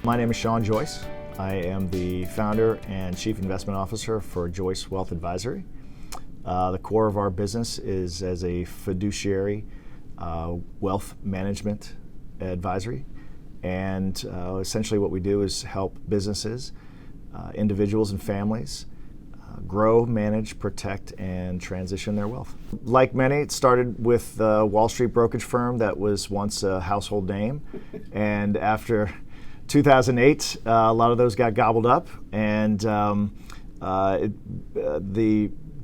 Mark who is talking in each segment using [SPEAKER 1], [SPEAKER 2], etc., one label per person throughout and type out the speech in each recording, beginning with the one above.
[SPEAKER 1] My name is Sean Joyce. I am the founder and chief investment officer for Joyce Wealth Advisory. The core of our business is as a fiduciary wealth management advisory. And essentially what we do is help businesses, individuals and families grow, manage, protect, and transition their wealth. Like many, it started with a Wall Street brokerage firm that was once a household name. And after 2008, a lot of those got gobbled up. And the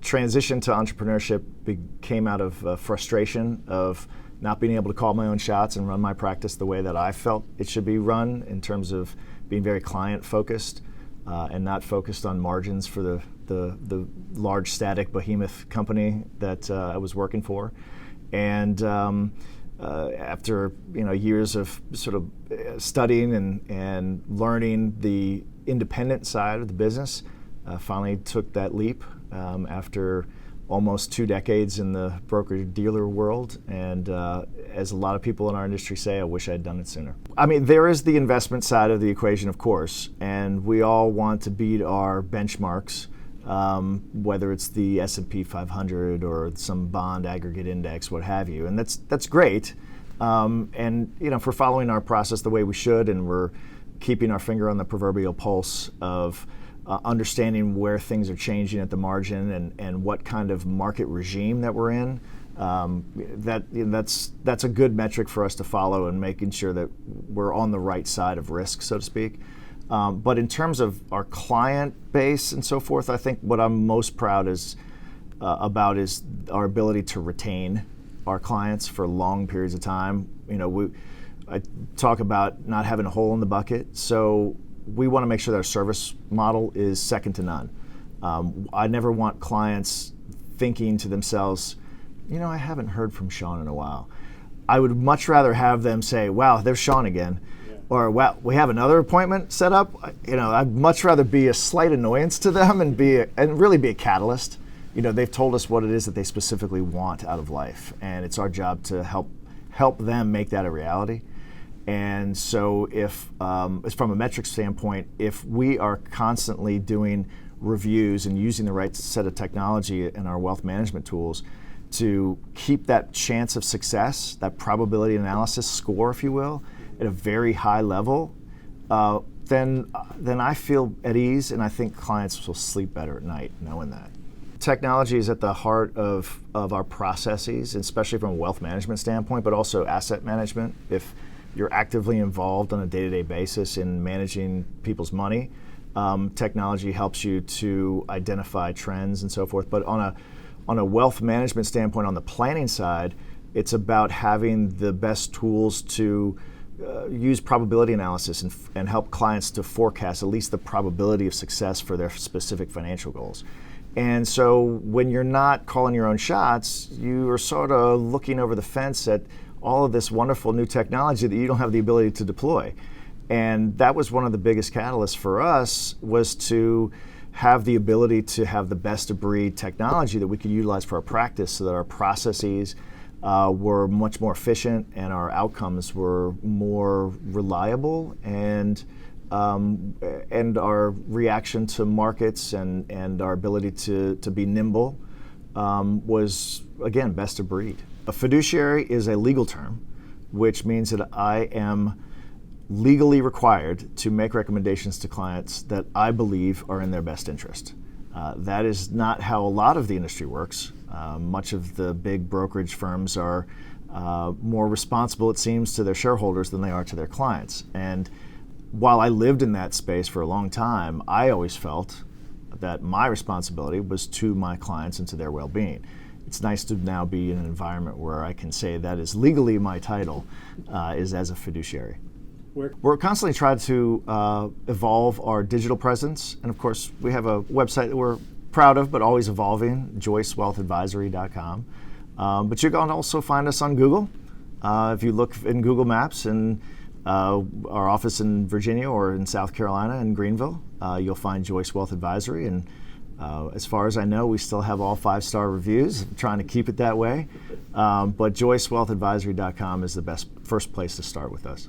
[SPEAKER 1] transition to entrepreneurship came out of frustration of not being able to call my own shots and run my practice the way that I felt it should be run, in terms of being very client-focused and not focused on margins for the large static behemoth company that I was working for. And after years of sort of studying and learning the independent side of the business, finally took that leap after almost 2 decades in the broker-dealer world, and as a lot of people in our industry say, I wish I had done it sooner. I mean, there is the investment side of the equation, of course, and we all want to beat our benchmarks, whether it's the S&P 500 or some bond aggregate index, what have you, and that's great. And if we're following our process the way we should, and we're keeping our finger on the proverbial pulse of understanding where things are changing at the margin and what kind of market regime that we're in, that's a good metric for us to follow, and making sure that we're on the right side of risk, so to speak. But in terms of our client base and so forth, I think what I'm most proud about is our ability to retain our clients for long periods of time. I talk about not having a hole in the bucket, so we want to make sure that our service model is second to none. I never want clients thinking to themselves, I haven't heard from Sean in a while. I would much rather have them say, wow, there's Sean again. Yeah. Or, wow, we have another appointment set up. I'd much rather be a slight annoyance to them and really be a catalyst. They've told us what it is that they specifically want out of life, and it's our job to help them make that a reality. And so if from a metrics standpoint, if we are constantly doing reviews and using the right set of technology in our wealth management tools to keep that chance of success, that probability analysis score, if you will, at a very high level, then I feel at ease, and I think clients will sleep better at night knowing that. Technology is at the heart of our processes, especially from a wealth management standpoint, but also asset management. If you're actively involved on a day-to-day basis in managing people's money, technology helps you to identify trends and so forth. But on a wealth management standpoint, on the planning side, it's about having the best tools to use probability analysis and help clients to forecast at least the probability of success for their specific financial goals. And so when you're not calling your own shots, you are sort of looking over the fence at all of this wonderful new technology that you don't have the ability to deploy. And that was one of the biggest catalysts for us, was to have the ability to have the best of breed technology that we could utilize for our practice, so that our processes were much more efficient and our outcomes were more reliable, and our reaction to markets and our ability to be nimble was, again, best of breed. A fiduciary is a legal term, which means that I am legally required to make recommendations to clients that I believe are in their best interest. That is not how a lot of the industry works. Much of the big brokerage firms are more responsible, it seems, to their shareholders than they are to their clients. And while I lived in that space for a long time, I always felt that my responsibility was to my clients and to their well-being. It's nice to now be in an environment where I can say that is legally my title, is as a fiduciary. We're constantly trying to evolve our digital presence, and of course we have a website that we're proud of but always evolving, joycewealthadvisory.com. But you can also find us on Google. If you look in Google Maps and our office in Virginia or in South Carolina in Greenville, you'll find Joyce Wealth Advisory, and as far as I know, we still have all 5-star reviews. I'm trying to keep it that way. But joycewealthadvisory.com is the first place to start with us.